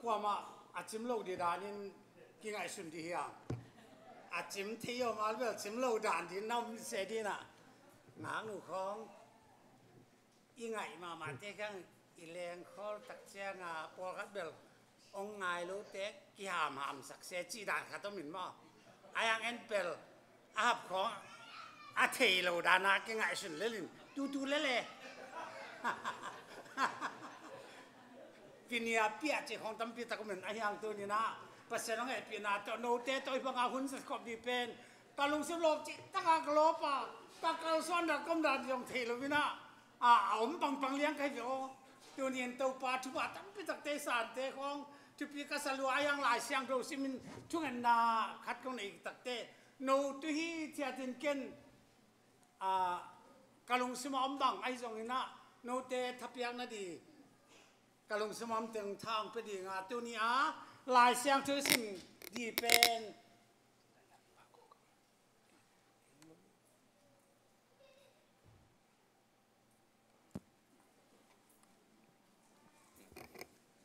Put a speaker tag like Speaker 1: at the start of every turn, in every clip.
Speaker 1: qua mà chim lâu đi đàn nên cái ngày xuân đi à chim theo mà bây giờ chim lâu đàn thì năm sẽ đi nè ngã ngủ không ý ngày mà thế khang ý lên khó tắc xe ngà bỏ các bel ông ngài lú té cái hàm sắc xe chỉ đàn khát tao mình mà ai ăn ăn bel hấp khó thì lâu đàn cái ngày xuân lên tu lên Pinia pia chỉ không tâm pia ta cũng mình ai hàng tôi na, bác sĩ nói cái pia na cho nô tê tôi bằng áo hun sắt cọp đi pen, ta lùng xem lốp chỉ ta cả lốp à, ta cả xoan đã công đạt dòng thể luôn na, ống bằng liang cái việc tôi nhìn tàu pa chú bà tâm pia tắc tê sản tê không, chú pia cái salo ai hàng lại sang đâu xem mình chung anh na khát công này tắc tê, nô tôi hi thiệt tình ken, cái lùng xem ống bằng ai dòng na, nô tê thắp yang na đi.กลงสมองตึงทางไปดีงาตัวนี้ลายเสียงช่วยสิ่งดีเป็น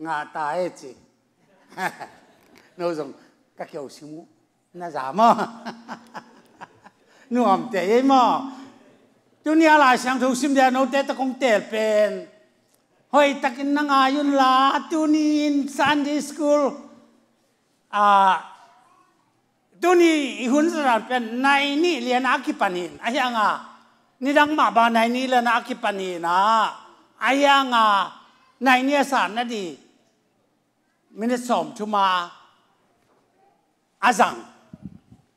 Speaker 1: งาตายจีโน้ตส่งก็เกี่ยวชิมุน่าจะมั้งนุ่มเตยมั้งตัวนี้ลายเสียงช่วยสิ่งเดียวโน้ตเตะตะกงเตะเป็นเฮ้ยตะกินนังอายุนละตุนีนซันเดย์สคูลตุนีหุ่นสระเป็นในนี่เรียนอาคิปันินอะไรอย่างอ่ะนี่ดังมาบ้านในนี่เรียนอาคิปันินนะอะไรอย่างอ่ะในนี่สารนั่นดีมินิสอมชุมาอาจัง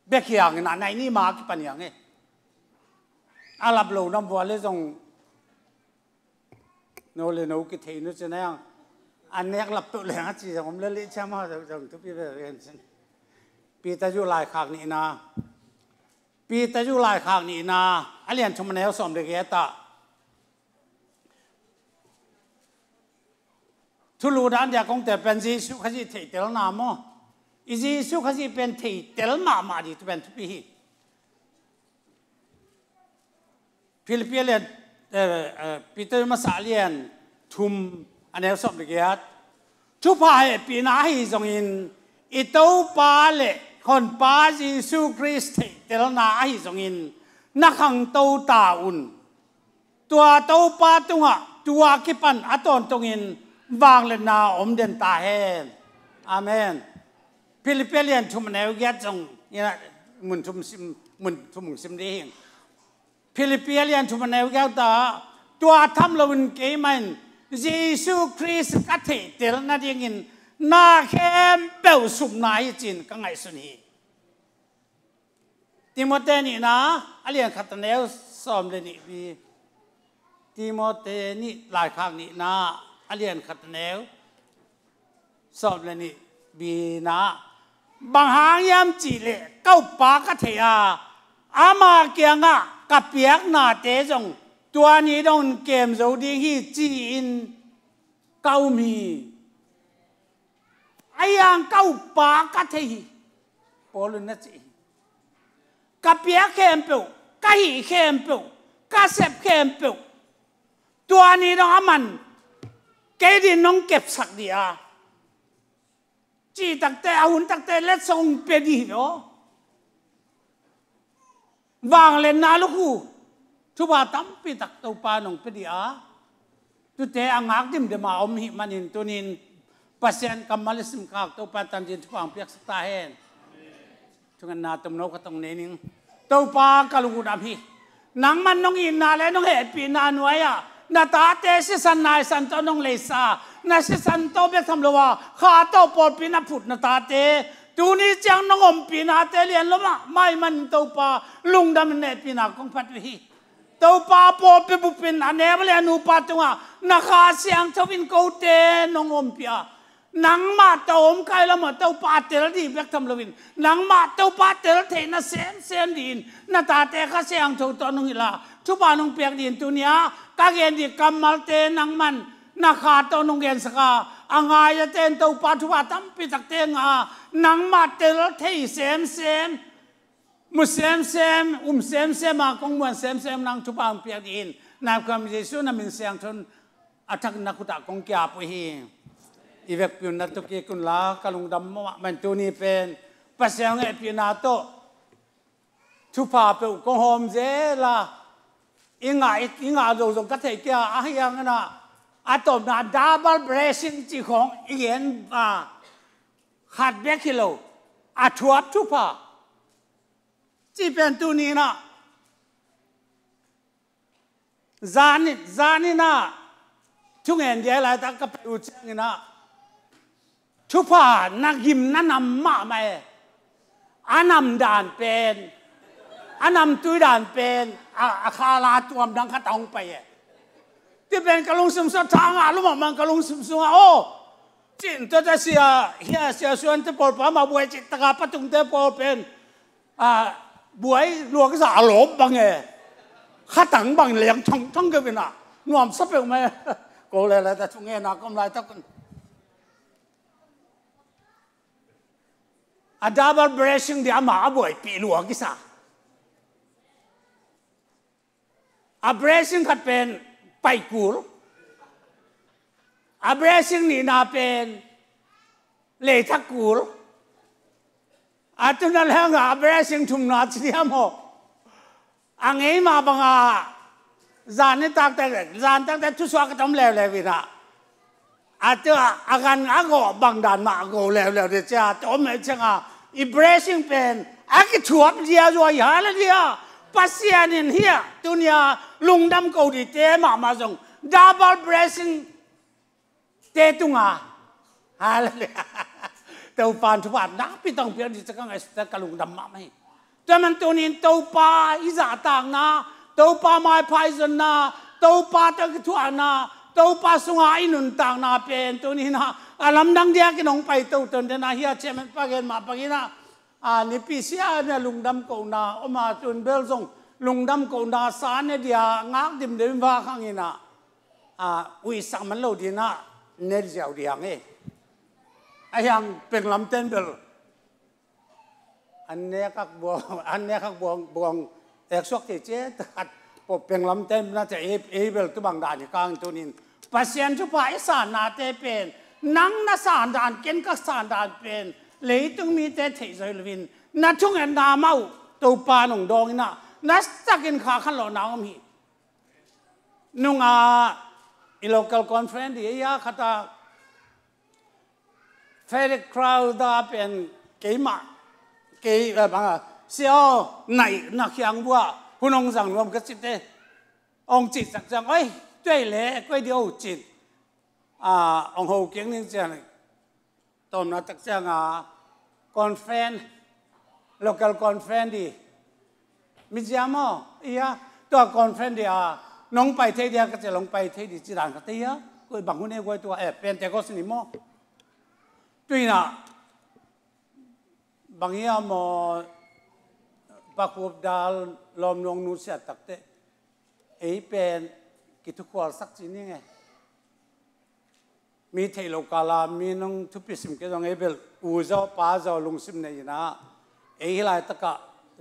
Speaker 1: เบกอย่างนั้นในนี่มาอาคิปันิอย่างเงี้ยอาลับโลน้ำบัวเลยส่งโนเลยโนกิเทนุจะเนี่ยอันนี้หลับตัวเลยฮะจีผมเล่นใช่ไหมจังทุกปีไปเรียนปีตะยุลายขากนี่นะปีตะยุลายขากนี่นะอันเรียนชมแนวสมเด็จเอตาทุลูด้านจากองแต่เป็นจีสุขจิตเตลนามอีจีสุขจิตเป็นเตลมาดีทุเป็นทุกปีฟิลิปปินส์ปีเตอร์มาสาเลียนทุมอันนี้สมเด็จชุบายปีน่าให้ทรงอินอิตาปาเลคนปาจิสุคริสต์เตลนาให้ทรงอินนักขังตัวตาอุนตัวตัวปาตุงะตัวกิปันอัตอนตรงอินวางเลนาอมเดนตาเฮนอาเมนฟิลิปปินส์ทุมแนวแยกทรงนี่นะมุนทุมซิมมุนทุมซิมเดียงฟิลิปปินส์ทุกคนเอาแก้วตาตัวทำเราเป็นเกมันเยซูคริสต์กัดเหตุเดลนาดีงินนาเข้มเป่าสุมนายจินกังไงสุนีติโมเตนี่นะอะไรอย่างขัดแนวสอมเลยนี่พี่ติโมเตนี่หลายครั้งนี่นะอะไรอย่างขัดแนวสอมเลยนี่บีนะบางหางยามจีเล่เก้าปากกัดเหตุอามาเกียงอ่ะกับเปียกหน้าเตะจงตัวนี้ต้องเกมโจดีที่จีนเก้ามีไอ้ยังเก้าปากกัดเหตุพอลุนนะจีกับเปียกเข้มเปล่ากับหีเข้มเปล่ากับเสพเข้มเปล่าตัวนี้ต้องมันเกดินน้องเก็บสักเดียวจีตักแต่เอาหุ่นตักแต่เล็ดทรงเปียดีเนาะวางเล่นนาลูกหูทุบาตั้มปีตักตัวปานองเปดีอาตุเตอังอักดิมเดมาอมหิมันินตุนินปัสยันกัมมาลิสมขากตัวปานตันจินทุบังเปียกสตาเฮนทุกันนาตุมโนกตรงนี้นิงตัวปากาลูกดำฮีนังมันน้องอินนาและน้องเหตุปีนาหน่วยอ่ะนาตาเตสิสันนายสันโตน้องเลสานาสิสันโตเบกทำโลวาข้าโตปอดปีนาผุดนาตาเตตูนี้จังน้องอมปีนาเตเลียนล้มอ่ะไม่มันตัวปาลุงดำเนินปีนาคงพัดวิตัวปาปอดไปบุปินอันเนบเลยนูปาตัวนักขาเสียงทวินกูเตน้องอมปียนังมาตัวอมไกลละมาตัวปาเตลดีเบกทำลวินนังมาตัวปาเตลเทน่ะเซนดินนาตาเตข้าเสียงตัวน้องฮิลาทุบาน้องเปียกดินตัวเนี้ยกางเกงดีกำมัลเตนังมันนักขาตัวน้องเกนสกาอ่างายเตนตัวปาทุบาตั้มปีตักเตงานังมาเตลเทเซมมุสเซมเซมมากงมวนเซมนังทุบางเปียกดินนักความเยซูนัมินเสียงชนอัฐนักขุตะกงแก่ปุย อีเวกพิวนัตุกีกุนลากลุงดำมันตัวนี้เป็นภาษาเงยพินาโตทุพาเปกงโฮมเจล่ะอิงาโดจงกัดเหกียอาเฮียงนะอาตมนาดับเบิลเบรซิ่งจีของอีเอ็นขัดเบกิโลอาทวดทุพาจีเป็นตัวนี้นะจานี่นะทุกเงินเดียร์อะไรตั้งกับอุจจาระนะทุพานักยิมนั่นนำมาไหมอันนำด่านเป็นอันนำตุยด่านเป็นอาคาลาตัวมันดังขัดตองไปที่เป็นกระลุงสมสทางรู้มั้ยมันกระลุงสมสโอ้จินตัวเสียส่วนที่ปอดพามาบวยจิตตะกาปตุงเตปอเป็นบวยหลวงสาหลบบางขัดตังบางเหลียงทั้งก็เป็นนวมซับไปไหมก็เลยแต่ช่วงนี้นะก็ไม่ได้ตั้งดับเบิลเบรซิ่งเดียมาบ่อยปีหลวงกิสาเบรซิ่งขัดเป็นไปกูลเบรซิ่งนี่นาเป็นเลทักกูลตุนนั่นแหละเบรซิ่งทุ่มนาเสียหมดไงมาบังจานนี่ตั้งแต่ทุกส่วนก็ทำแล้ววินะเจ้าอาการก็บางด่านมาก็แล้วเดี๋ยวจะตัวไม่ใช่อีเบรซิ่งเป็นก็ชวบเดียร์ด้วยฮะเลยเดียปัสยานินเฮียตัวเนี้ยลุงดำกูดีเตะมาส่งดับเบิลเบรซิ่งเตะตุงฮะเลยแต่ฟันทุบานนักพี่ต้องเปลี่ยนที่จะกังไอ้แต่กลุงดำมาไม่แต่มันตัวนี้ตัวปลาอิจาต่างนะตัวปลาไม้พายจนนะตัวปลาตะกุตัวนะตัวปลาสุงายนุนต่างนะเป็นตัวนี้นะลำดังเดียกินองไปตัวตนเดนะเฮียเชมันปาเกนมาปากินะนี่ปีเสียเนี่ยลุงดำกูนะออกมาจนเบลส่งลุงดำกูนะสารเนี่ยเดียงักดิมเดิมว่าข้างนี้นะอุยสังมันโลดีนะเนรเจ้าเดียงไอ้ยังเป็นลำเต้นเบลอันนี้ก็บวงเอกสวกที่เจ๊ตัดพอเป็นลำเต้นน่าจะเบลตัวบางด่านกลางตัวนี้ปัสยานทุพายสารนาเตเป็นนังนาสารด่านเก่งก็สารด่านเป็นเลยต้องมีแต่เทใจลวินนัดช่วงเอ็นดาเมาตัวปลาหนุ่งดองน่ะนัดจะกินขาขันหล่อน้ำมีนุ่งอีโลกัลคอนเฟรนซ์ที่ยาขัดเฟรดคราวดาเป็นเกี่ยมาเกี่ยบางเสียวไหนนักยังบัวคุณองค์สั่งรวมกันจิตเตองจิตสักจังเอ้ยด้วยเล่ก็เดียวจิตองค์หูเก่งนี่จังตอนนั้นตักจังคอนเฟรนซ์โลกัลคอนเฟรนซ์ดีมิจฉาโมตัวคอนเฟรนซ์ดีน้องไปเที่ยวก็จะลงไปเที่ยวจีรังก็เที่ยวก็บางคนเนี่ยก็ตัวเป็นแต่ก็สนิมโมด้วยนะบางอย่างโมปักอบดาลลมลงนุ่งเสียตักเตะเป็นกิทุกคนสักจีนี่ไงมีเทโลกาลามีน้องทุพิสิมก็ต้องเบลอูเจ้าป้าเจ้าลุงสิมเนี่ยนะหลายตะกะ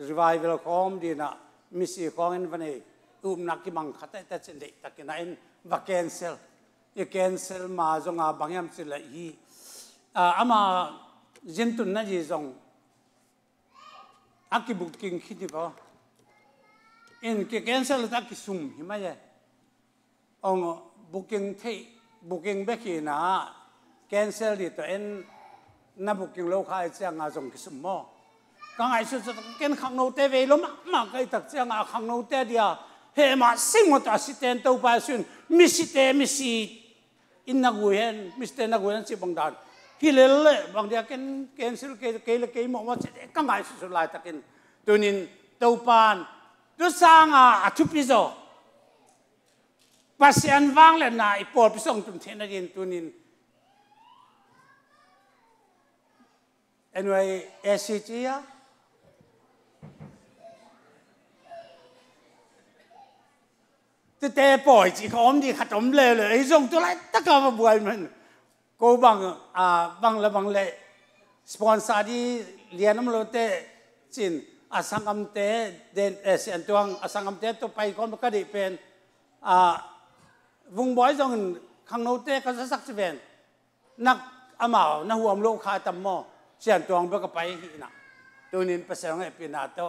Speaker 1: รีไวเวลของดีนะมิสซี่ของอินวันนี้นักกิมังขัดแต่เช่นเด็กตะกี้นั้นว่าแคนเซลแคนเซลมาจงบางอย่างสิละอีอามาจินตุนนั่นจีจงอากิบุกกิ้งคิดดีป่ะอินแคนเซลตักกิซุ่มหิมะเย่องบุกกิ้งเทบุกกิ้งเบกีนะแคนเซลดิตัวเอ็นนับบุกกิ้งโลกาเจียงอาจงกิซุ่มมั่งก็ไงสุดๆกันขังโนเตเวลมาก็ตักเจียงอาขังโนเตเดียเฮมาสิ่งหมดอาสิเตนตัวไปสุนมิสิเตมิสิอินนักเวียนมิสเตนักเวียนสิบังดานฮิเลเลบางเดียกันสิลเกยหมดว่าจะก็ไงสุดๆลายตะกินตัวนี้ตัวปานตัวสร้างทุบพิโซปัสยันวางเลยนะไอปอดพิส่งตุ่มเทนกินตัวนี้anyway SCGที่เตะปล่อยจีเขาอมดีขัดอมเลยไอ้ส่งตัวไรตะกาวบวยมันกูบางละบางเลยสปอนเซอร์ที่เรียนน้ำโลเตจินสังคมเตเดนเสียนตัวสังคมเตตัวไปคนก็ได้เป็นวงบอยจงขังโนเตก็จะสักสิบเป็นนัก อามาหน้าหัวมโลกขาตัมโมเสียนตวงเบกไปหินะตัวนี้ภาษาไงเป็นนาโต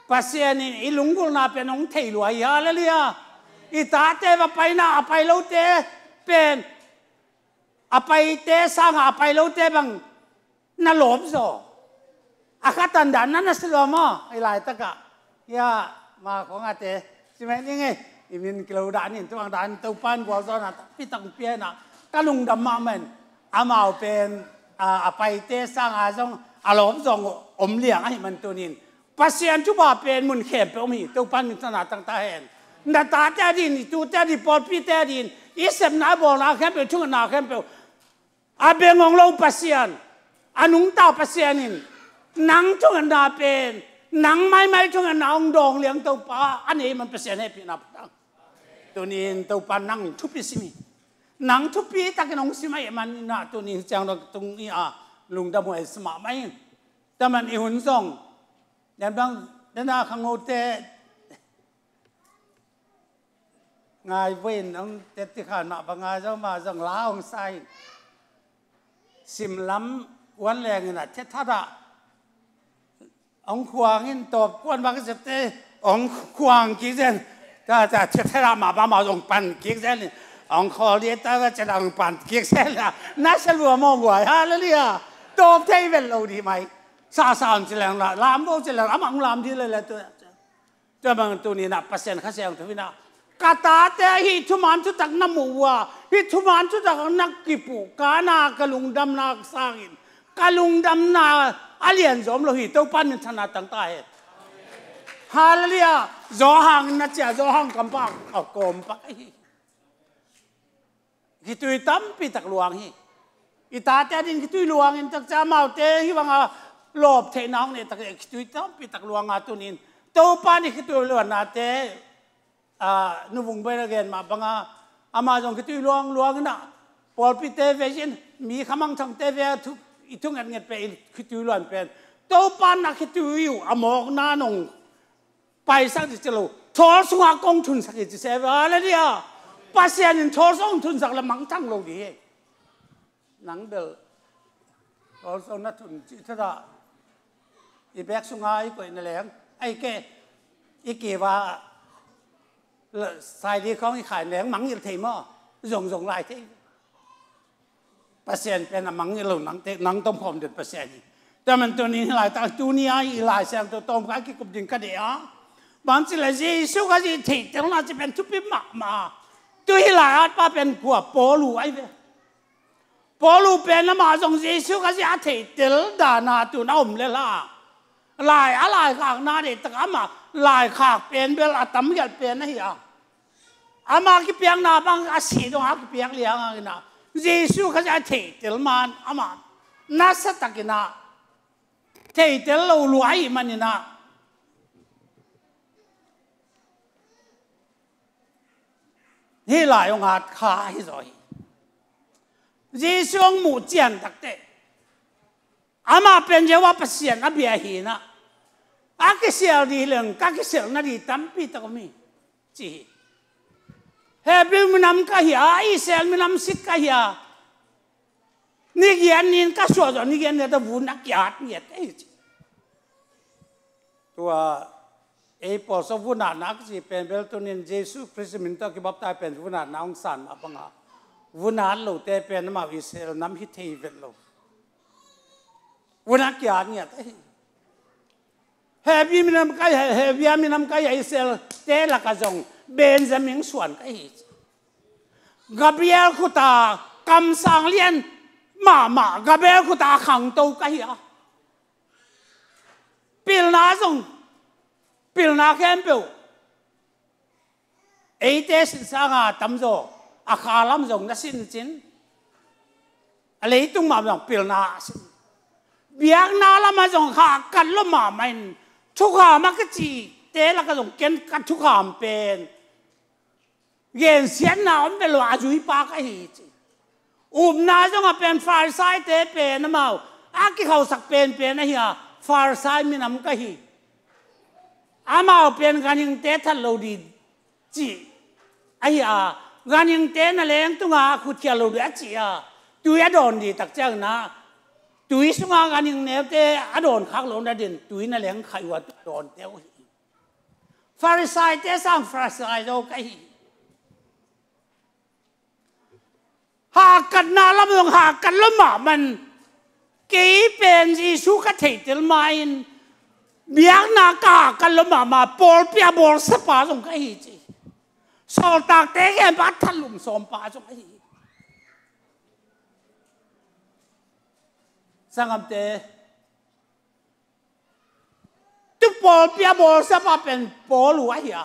Speaker 1: ภาษานี่อีลุงกุลนาเป็นองเทลวยยาเลยเลยอีตาเตะไปนะไปโลเตเป็นไปเตะสร้างไปโลเตบังน่าหลบโซอาคาตันดานั่นน่ะสโลมาไอหลายตะกะยามาของอาเตใช่ไหมนี่ไงอีมินกิโลดานี่ตัวดานตัวปันกว่าซอนะพี่ตังเปียนะกะลุงดำมาเหมือนอามาเป็นไปเตะสร้างอาจงอาหลบซองอมเลี้ยงให้มันตัวนี้ภาษาจุบาเป็นมุนเข้มเปอมีตัวปันมีขนาดต่างๆเห็นนาตาเตดินตัวเตดิปอลปีเตดินอีเสมนาบอลนาเข้มเปช่วงนาเข้มเปอาเบงงลงภาษาอานุงตาภาษานี่นังช่วงนาเป็นนังไม่ช่วงนาองดองเลี้ยงตัวปลาอันนี้มันภาษาให้พี่นับตัวนี้ตัวปลานังทุบปีสิมีนังทุบปีตะกันองสิไม่มันน่ะตัวนี้จังตรงนี้ลุงดำหัวสมาไม่แต่มันอีหุ่นส่งอย่างบางเดินหน้าขังโอเตงายเว้นน้องเต็ดที่ขานมาบางงานเจ้ามาจังล้าองไซสิมล้ำวันแรงน่ะเช็ดท่าระองควางหินตบกวนบางจะเตองควางกี่เซนถ้าจะเช็ดท่าระมาบ้ามาองปันกี่เซนองคอเลียตาก็จะดังปันกี่เซนละน่าจะรัวมองไหวฮะแล้วเนี่ยตบเทเวลเราดีไหมซาซานจะแรงละลามโบจะแรงอามังลามที่เลยแหละตัวบางตัวนี้นะเปอร์เซ็นต์ข้าเสียงทุกนะกาตาเตหิทุมันทุตักน้ำมัวหิทุมันทุตักนักกิปุกานากะลุงดำนาสร้างอินกะลุงดำนาอาเลียนสมโลหิตตัวปั้นชนะต่างตายฮาเลลูยาจอหังนัจเจจอหังกำปังเอาโกมปักหิตุยตั้มปีตักหลวงหิอิตาเตดินหิตุยหลวงอินตักจะมาเตหิวังหลบเทน้องเนี่ยตักหิตุยตั้มปีตักหลวงตัวนี้ตัวปั้นหิตุยหลวงนาเตนุวงไปแล้วกันมาบังอามาจงคิดดูลวงนะพอพิเตเวจินมีขมังทางเตเวทุกอีทุกงานเงินไปคิดดูล้วนเป็นตัวปานนักคิดดูอยู่อามอกนานงไปสักทีจะรู้ทอสงากงทุนสักทีจะเสียอะไรเนี่ยภาษาหนึ่งทอสงทุนสักละมังทั้งโลกดีหนังเบลทอสงนักทุนจิตระอีแบกสงาอีกคนนั่นแหละไอ้แกอีเกว่าใส่ดีของขายแหลงมังยิ่งเทมอ่ส่งลายที่เปอร์เซ็นต์เป็นมังยิ่งหลงนังต้มหอมเด็ดเปอร์เซ็นต์แต่มันตัวนี้หลายต่างตัวนี้หลายเสียงตัวต้มกันกี่กลุ่มดินกันเดียวบางทีเลยสิสุขสิที่ตรงนั้นจะเป็นทุบปีหมากมาตัวที่หลายอาจป้าเป็นผัวโปลูไอ้เว้โปลูเป็นละมาส่งสิสุขสิอาทิตย์เดลดานาตัวน้าอมเลยล่ะลายอะไรขากนาเด็ดตะกมาลายขากเป็นเบลอาตมยัดเป็นนะเฮียอามาคิเปียงนาบังอาศีตรงอาคิเปียงเลี้ยงอะไรนะเยซูเขาจะเทเตลมันอามาน่าสตักนะเทเตลเรารวยมันนี่นะที่หลายองอาจขาให้สอยเยซูหมู่เจียนตักเตอามาเป็นเจ้าว่าเปเสียนอาเบียหีนะอากิเสียดีเรื่องอากิเสียนาดีตั้มปีตะกมีจีเฮบิลมินำกะเฮียอิสราเอลมินำสิกะเฮียนี่เกียนนี่ก็ชัวร์นี่เกียนเนี่ยตัววุ้นนักยาดเนี่ยตัวพอสวุ้นนักสิเป็นเบลตัวนี้เยซูคริสต์มินตัวที่บัพตายเป็นวุ้นนักองสันมาปังอ่ะวุ้นนักเราแต่เป็นมาอิสราเอลน้ำฮิตเทเวลเราวุ้นนักยาดเนี่ยเฮบิมินำกะเฮบิมินำกะเฮียอิสราเอลเตลักกะจงเบนจามินส่วนก็อีกกาเบรียลคุตากำสังเลียนมากาเบรียลคุตาขังโตก็อีกปิลนาจงปิลนาแคมเปลเอเตสิสังอาตัมโจอาคาลัมจงนัสินจินอะไรตุ้งมาจงปิลนาสิเบียกนาลามาจงขากันลมาไม่ทุกขามักจีเตลักก็จงเกณฑ์กันทุกขามเป็นเย็นเสียนน้ำเป็นหลาจุยปากไอ้น่าจงเป็นฟาร์ไซเตเป็นน้ำเอาอากิเขาสักเป็นนะเฮียฟาร์ไซมีน้ำก็ฮีอามาเป็นกันยังเตทัลโลดีจีไอ้เฮียกันยังเตนั่นแหละตัวงาขุดเขียวโลดีจี ตุยอดอนดีตักเจ้านะตุยสงากันยังเนวเตอดอนขักลงได้ดินตุยนั่นแหละใครว่าดอนเต้าฟาริสัยเตสร้างฟาริสัยเราไกหากันนาละมึงหากันละหมามันกี่เป็นยิสุกเทติลมาอินเบียงนากากันละหมาปอลเปียบอลสปาสงไกจีสอลตากเตะแกบัดทันลุมสมปาสงไกสังคมเตตุปอลเปียบอลสปาเป็นปอลวะเฮีย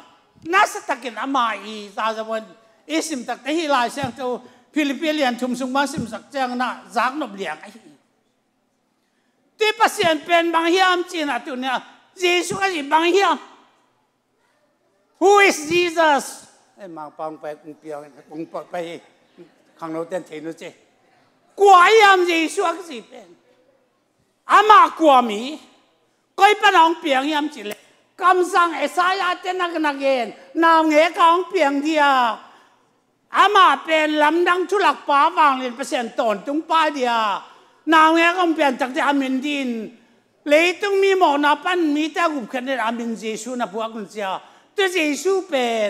Speaker 1: น่าสตักินอามาอีตาจะวันอิสิมตักเตฮิลายเสียงเจ้าฟิลิปปินส์ชุมสุงมาสิมสักเจ้าน่ะจากนบเลียงไอ้ที่ปัสยานเป็นบางเฮียมจีน่ะตัวเนี้ยเยซูก็จีบางเฮียม Who is Jesus ไอ้มาปังไปกุงเปียวกุงไปข้างโน้นเต้นเทนุเจกว่าเฮียมเยซูก็จีเป็นอามากว่ามีก็เป็นน้องเปียงเฮียมจีเลยคำสั่งเอสายาเต้นนักเกณฑ์นามเงยข้างเปียงเดียอามาเป็นลำดังชุลักป้าวางเรียนเปอร์เซ็นต์ตอนตรงป้าเดียนาวเงี้ยก็เปลี่ยนจากที่อามินดินเลยต้องมีหมอนับปันมีแต่กุบคะแนนอามินเยซูนับพวกคุณเจ้าตัวเยซูเป็น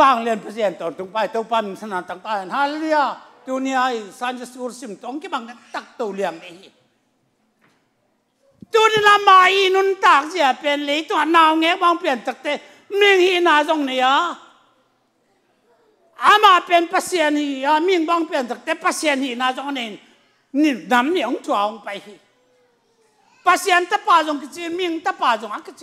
Speaker 1: วางเรียนเปอร์เซ็นต์ตอนตรงป้าตัวปั้นสนานต่างๆฮาเลลูยาตัวนี้ไอ้สันจะสูรสิมตรงกี่บางตักตัวเลี้ยงนี่ตัวนี้ละมาอีนุนตักเสียเป็นเลยตัวนาวเงี้ยบางเปลี่ยนจากที่มิ่งฮีนาตรงนี้อามาเป็นปัสยานีอามิ่งบางเปลี่ยนแต่ปัสยานีน่าจะเนี่ยนี่น้ำเหนียวจ่องไปปัสยานตะปาจงกิจมิ่งตะปาจงอักเจ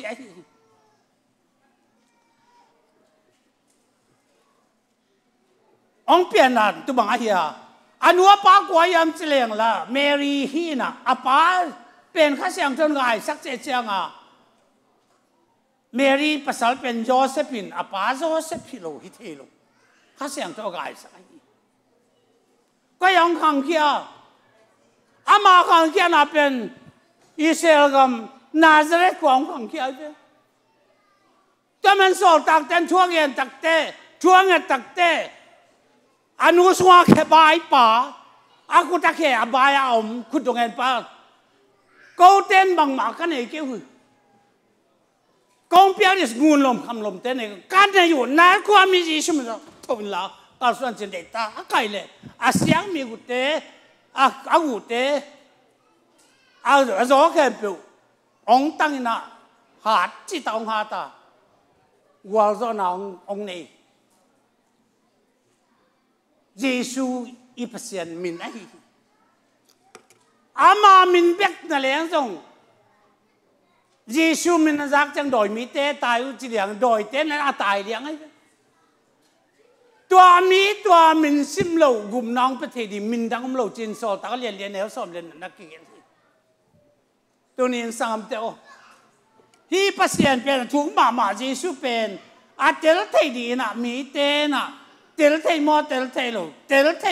Speaker 1: องเปลี่ยนนั่นตัวบางอาเฮียอันวัวปากวายามเจริญละเมรีฮีน่ะอาปาเป็นข้าเสียงจนไงสักเจียงอ่ะเมรีภาษาเป็นโยเซฟินอาปาโยเซฟิโลฮิเทโลข้าเสียงตัวไงสักก็ยังขังเขียอามาขังเขียน่ะเป็นอิสราเอลกับนาซาเรตของขังเขียจ้ะแต่มันสอดตักเต้นช่วงเย็นตักเต้ช่วงเย็นตักเต้อนุสวาแค่บายป่าอากุตะแค่บายเอาคุณตรงเงินป่ากูเต้นบางหมากันเองเกี่ยวกองเปียดิสงูลมคำลมเต้นเองการเนี่ยอยู่นั่นความมีจิตสมรภูมิละการส่วนเจนเดต้าอะไรเลยอาเซียนมีกุเตอากุเตอาโจแค่เปล่าองตั้งน่ะหาจิตองหาตาวัวโจน่ะองนี่เยซูอีพัสยันมินไออามามินเบกนั่นแหละจงเยซูมินจักจังโดยมีเตตายอุจเลียงโดยเตนั่นตายเลียงไอ้ตัวมีตัวมินซิมโลกุมน้องประเทศดีมินดังกุมโลจินโซตากเรียนแนวสอบเรียนนักเรียนตัวนี้สังเกตที่พัสยันเป็นถุงมาเยซูเป็นอาเตลไทยดีนะมีเตนะเตลไทยมอเตลไทย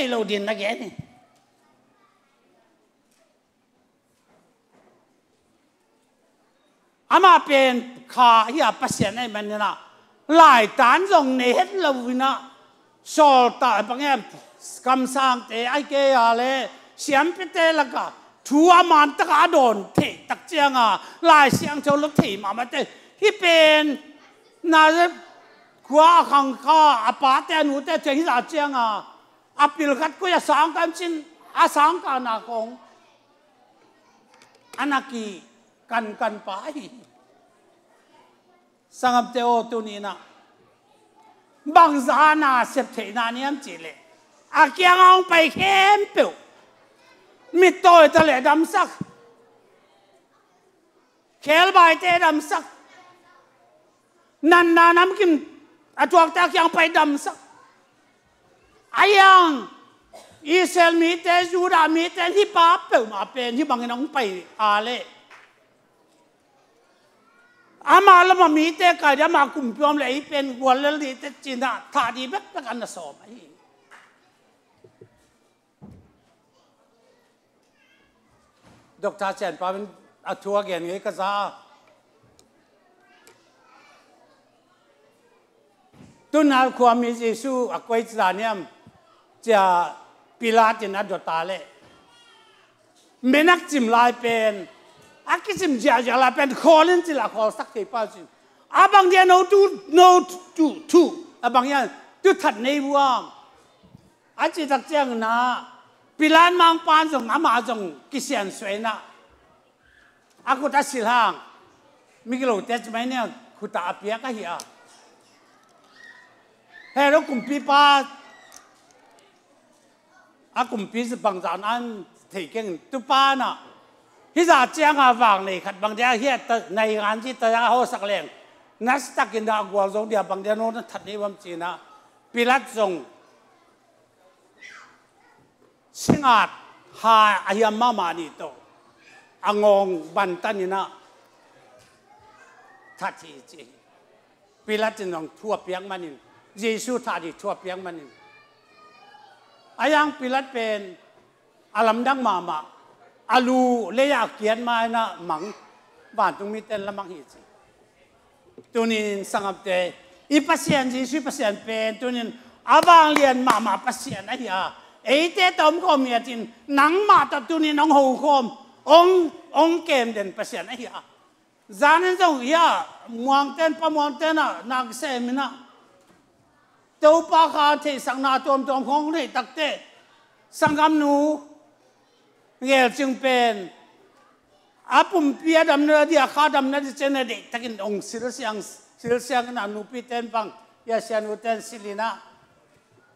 Speaker 1: โลดินนักเรียนนี่อามาเป็นข้าที่พัสยันไอ้มันนี่นะหลายตานจงเนเหตุเราวินะโซลตาบางอย่างคำสั่งเตะไอ้เกี่ยเลยเสียมพิเตละก็ชัวมันตะกาโดนเทตักเจียงอ่ะหลายเสียงโจลเทมาเตะที่เป็นน่าจะกว่าขังข้าอาปาเตนูเตะเจียงที่เจียงอ่ะอาปิลกัดก็จะสังกันจินอาสังกันนักองอันนักกีกันไปสังเกตตัวนี้นะบางจานาเสพติดนี่ยมจีเลยอาเกียงเอาไปเข้มเปียวมิดโตยทะเลดำสักเคลใบเตดำสักนันนาน้ำกินอาจวกตาเกียงไปดำสักอายังอิสราเอลมีเตจูดามีเตที่ป้าเปียวมาเป็นที่บางน้องไปอาเลอามาแล้วมามีเตกายมาคุมพิมเลยเป็นวัวเลลีเตจิน่าถาดีแบบกันนะสอบไอ้ดอกทาเชนปาเป็นอัชัวเกนไงก็ซาตุนอาความมีเยซูอควายจานี่ยจะพิลาตินัดดตาเล เมนักจิมลายเป็นอากิจิมเจียลายเป็นคอลินจิลาคอสักทีป้าจิอาบางเดียโนทูอาบางอย่างตุทัดในวัวอาจิตักเจียงนะปิลานมังปานจงอามาจงกิเซียนสวยนะอากุตัดสิลางมิกโลเตจไม่เนี่ยขุตาเปียก็เหียเฮ้เรากุมปีป้าอากุมปีสบังจานอันที่เก่งตุป้านะฮิจาเจียงอาวางเลยขัดบางเดียเฮียในงานที่ตาเขาสักแรงนัสตักินดากวาลงเดียบางเดียโน้นทัดนี้วันจีนะปิลัดจงสิงอาดหาอายามามานี่โตอ่างงบันตันนี่นะทัดที่จีปิลัดจะนองทั่วเปียงมันนี่เยซูทัดที่ทั่วเปียงมันนี่อายังปิลัดเป็นอาลัมดังมาอาลูเลยอยากเขียนมานะมังบ้านตรงมีเต้นละมังหิจิตัวนี้สังเกตอีพัศยันจีสุพัศยันเป็นตัวนี้อาบางเรียนมาพัศยันไอ้ยาไอ้เจ้าตอมก็มีจินหนังมาตัดตัวนี้น้องหูคมองเกมเด่นพัศยันไอ้ยาจานันจงยามวงเต้นปะมวงเต้นน่ะนักเสมินะตัวปากาที่สังนาตัวของนี่ตักเตสังกำนูเงจึงเป็นอาปุ่มเปียดำเนินที่อาคาดำเนินที่เจนเด็กตะกินองศิลเสียงนันนุปิเตนบังยาเสียนุเตนสิลินะ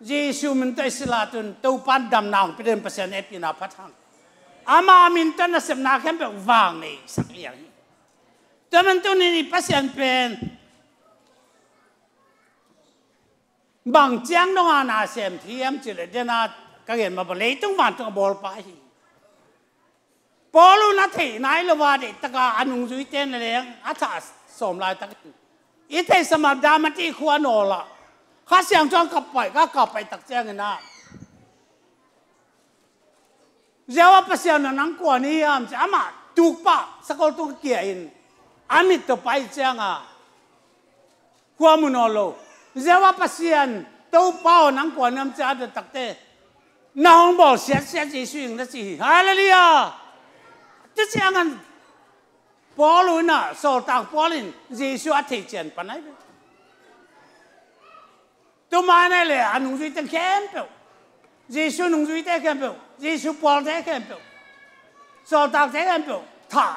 Speaker 1: เยซูมินเตสิลาตุนตัวปันดำนางเป็นเปอร์เซ็นต์เอปินาพัทังอามามินตันเสมนาเข้มแบบวางนี่สักอย่างแต่มันตัวนี้เปอร์เซ็นต์เป็นบางเจียงน้องอาณาเสมที่ยมจิเลเดนาก็เห็นมาบอกเลยต้องวันต้องบอลไปพอรู้นัดที่ไหนละว่าเด็กตะการอนุจุยเต้นอะไรอย่างอาจารย์สมรายตะกี้อีเทสมัครดามันที่ควรโนละข้าเสียงจ้องกลับไปก็กลับไปตักแจ้งกันนะเจ้าว่าภาษาหนังกว่านี้อ่ะจะอามาถูกปะสกอลตุกเกียอินอามิตไปแจ้งอ่ะควรมุนโอโลเจ้าว่าภาษาตัวเป้าหนังกว่านี้จะadaตักเต้น้องบอกเสียจีสุยนั่นสิฮาเลลูยาจะเจ้างันพอลุนอ่ะโซตักพอลินเยซูอัฐิเจนปนไหนตัวมาเนี่ยเลยอันนุ่งจุยเตเข้มเปล่าเยซูนุ่งจุยเตเข้มเปล่าเยซูพอลเตเข้มเปล่าโซตักเตเข้มเปล่าถ้า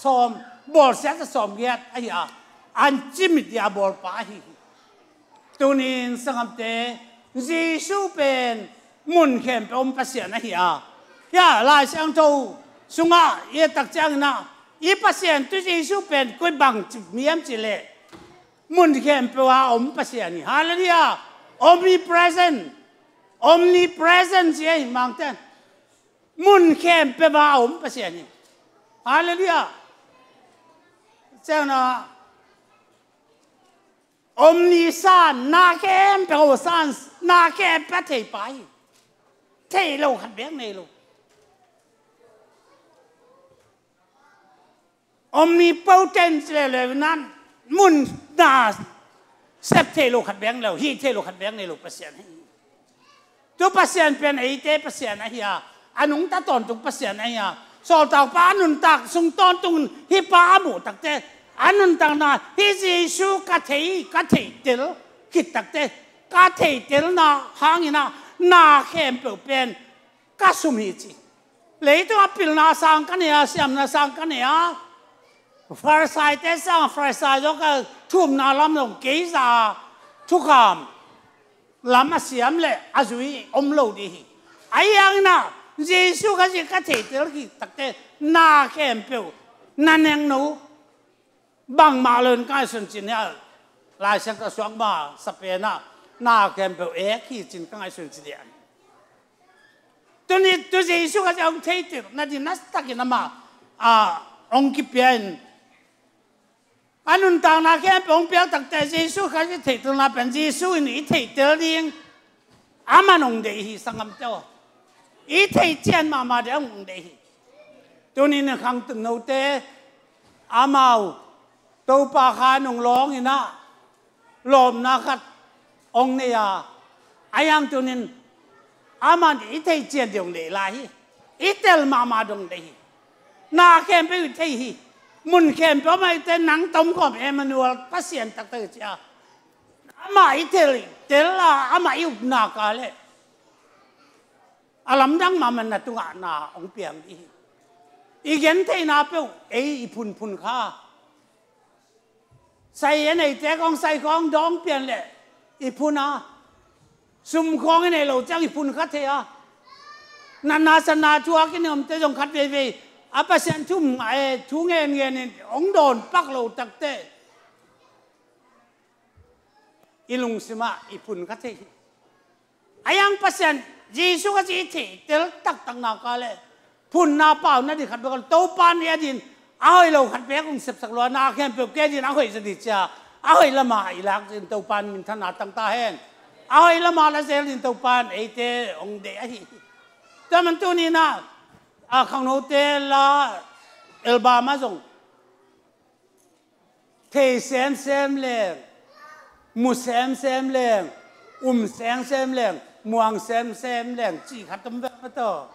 Speaker 1: สมบอลเสียจะสมเกียรติไอ้ยาอันจิมิตยาบอลป้าฮีตัวนี้สังเกตเยซูเป็นมุนเข้มเป็นภาษาไอ้ยายาลายเสียงโตสุงะเยตักจังนะอีภาษาตัวเยซูเป็นกุยบังจิมีมจิเลมุนเข้มเป็นว่าภาษานี่ฮาเลลูยาomnipresent เจ้ามังเต้นมุนเข้มเป็นว่าภาษานี่ฮาเลลูยาเจ้านะomniscient นาเข้มเป็นว่าสันนาเข้มเป็นเทไปเทโลขัดแย้งในโลomnipotent เลยนั้นมุนนาเซฟเทโลขัดแย้งแล้วฮีเทโลขัดแย้งในโลภาษาให้ตัวภาษาเป็นไอเต้ภาษาไหนอ่ะอันนุ่งตาตอนตุกภาษาไหนอ่ะสอดตากป้านุนตักส่งตอนตุงฮิป้าหมูตักเต้อันนุนตักนาฮิจิชูกัดเทเตลคิดตักเต้กัดเทเตลนาหางอินะนาเข้มเป็นกัสุมิจิเลยตัวพิลนาสังกันเนี่ยเสียมนาสังกันเนี่ยฟาริสายเตสังฟาริสายก็ทุ่มนาลำลงเกษาทุกคำลำมาเสียมเลยอาจุยอมโลดีไอ้ยังน่ะเยซูก็จะกัดเทเตลกิตักเต้นาเข้มเปล่านั่นเองหนูบางมาเลยก็สนจินเนี่ยลายเส้นก็สวงมาสเปนน่ะนาเข้มเปล่าขี้จินก็สนจินเนี่ยตัวนี้ตัวเยซูก็จะองเทเตลนั่นที่นัสตักินมาองค์กิเปียนอันนั้นต่างนาเข้มเปล่าองค์เปียตักเต้เยซูก็จะเทเตลน่ะเป็นเยซูนี่เทเตลเองอามันองเดียสังคมเจ้าอีเทเจียนมาเดียวองเดียตัวนี้เนี่ยขังตึงโนเตอามาตัวปากาหนงร้องอีน่ะลมนักองเนี่ยไอ้ยังตัวนี้อามันอีเทเจียนเดียวเลยไร itel mama dong dei na kem pe thei hi mun kem pe mai te nang tom kom Emmanuel pasien tak te cha ama itel tela ama yu na ka le alam dang ma man na tunga na ong piang i igen thei na pe ei phun phun kha sai nei te kong sai kong dong pian le i phun a sum kong nei lo chang i phun kha the a na sana chua cái niệm te jong khat ve apa sen thum ai thu ngen ong don pak lo tak te ilung sima i phun kha the ayang pasien Giêsu cái gì thì tel tak tak na ka le phun na pao na di khat ba to pan ya din ai lo khat be kong sep sak lo na khem pe ke din a hoi se di cha a hoi lama ilak din to pan min thana tang ta hen a hoi lama la zel din to pan e te ong de a hi ta man tu ni na a khang no te la elba ma jong thei sem le mu sem le sem le muang xem leng chỉ khát tâm vẹn mà to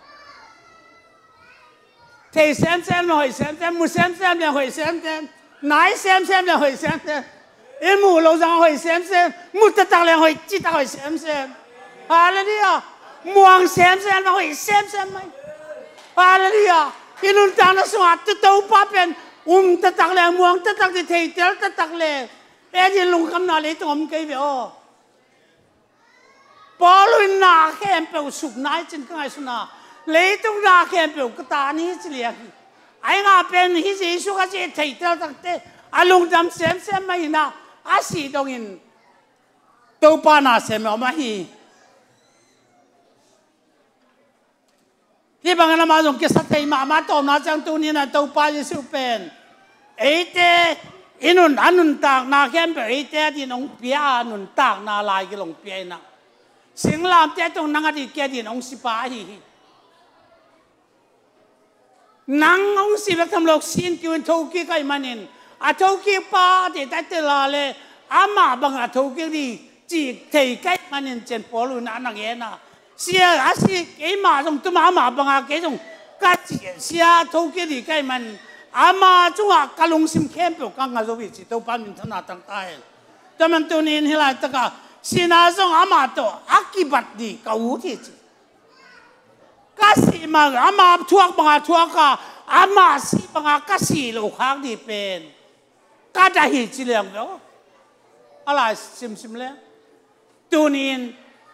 Speaker 1: thầy xem là hỏi xem mu xem là hỏi xem nái xem là hỏi xem em mu lâu rằng hỏi xem mu tất cả là hỏi chỉ ta hỏi xem là đi à muang xem là hỏi xem mày là đi à inun ta nó soát tự tàu pa pen tất cả là muang tất cả thì thầy tel tất cả là em đi lùng cam nào lấy tụm cây về ô bỏ luôn na khem bèo sụp nái trên cái số na lấy tung na khem bèo cái ta ní chỉ liệt ai ngà bên hi gì số cái gì thấy theo đặc tế alung đam xem mày na asi dong in tàu pa na xem mà hiที่บางนามาจงเกษตรไทยมาตอมนาจังตัวนี้นะตัวป้าจะสู้เป็นไอ้เต้อินุนอันนุนตากนาแค่แบบไอ้เต้ที่น้องเปียนุนตากนาลายก็ลงเปียนะสิ่งลามเต้ตรงนั่งอดีตแกที่น้องสิป้าฮีนั่งองสิแบบทำโลกสินกินทุกี้ก็มันนินอาทุกี้ป้าที่ได้เตลาเลยอามาบางอาทุกี้ดีจีเทยใกล้มันนินเจนปอลุนอันนักเอ็นะเสียอาศิเอ็มาจงตัวมาบางอาเกจงกัดเสียทุกี้ดีใกล้มันอามาจังหวะกะลงซิมเข้มเปล่ากังอาโจวิจิตัวปั้นมินธนาตั้งตายแต่มันตัวนี้ที่ไรตะกะสินาจงอามาตัวอักกิบัดดีกะวูที่จีกัสสีมาอามาทั่วบางอาทั่วกะอามาสีบางอากัสสีโลกข้างดีเป็นกัดจะหิจิเลียงเนาะอะไรซิมเลยตัวนี้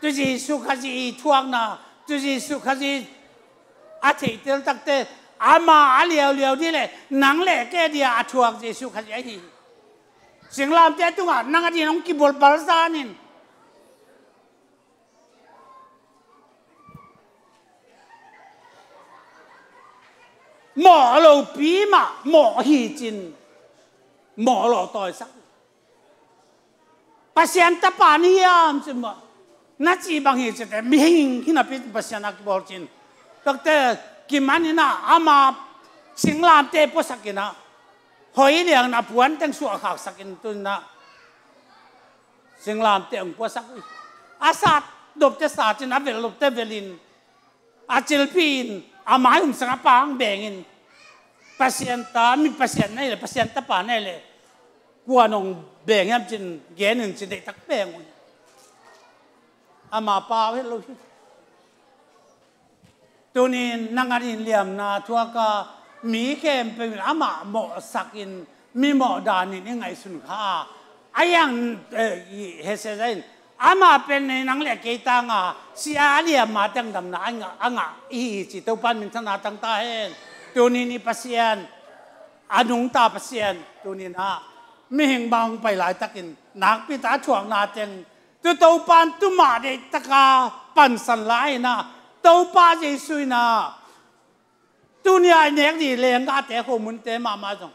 Speaker 1: ตัวจีสุขจีทั่วน่ะตัวจีสุขจีอาทิตย์เดียวตั้งแต่อามาอาเลียวนี่แหละนังแหละแกเดียอาทั่วจีสุขจีฮีสิ่งลามเจ้าตัวนังอดีน้องกิบอลบาลซานินหมอเราปีมาหมอฮีจินหมอเราต่อยสักpasien ta paniam cuma naci bang hi cete mihing hina pit pasien ak bolcin dokter gimana na ama singlam te posakina hoi liang na puan teng su khak sakin tun na singlam te ang posak asat dop te sa chin avel lop te velin acil pin amai sang apang bengin pasien ta mi pasien nei le pasien ta pa nei leกลัวนงแบ่งให้จินแกนึงจินได้ตักแบ่งอามาป้าเวลุตัวนี้นังอันนี้เลี่ยมนาทัวก็มีแค่เป็นอามาหมอสักินมีหมอดานี่ยังไงสุนค้าไอ้ยังเฮเซเซนอามาเป็นในนังเล็กเกตังอ่ะเสียเลี่ยมมาตั้งดำนาอ่ะอีจิตตัวปันมินธนาตั้งตาเห็นตัวนี้นี่ปัสยานอนุงตาปัสยานตัวนี้นะไม่เห็นบางไปหลายตะกินนักพิตาช่วงนาเจงตัวเต้าปานตัวมาเด็กตะกาปันสันไลนะเต้าปาเจสุยนะตัวนี้ไอเน็กดีเลี้ยงกาเตะโคมุนเตะมาจง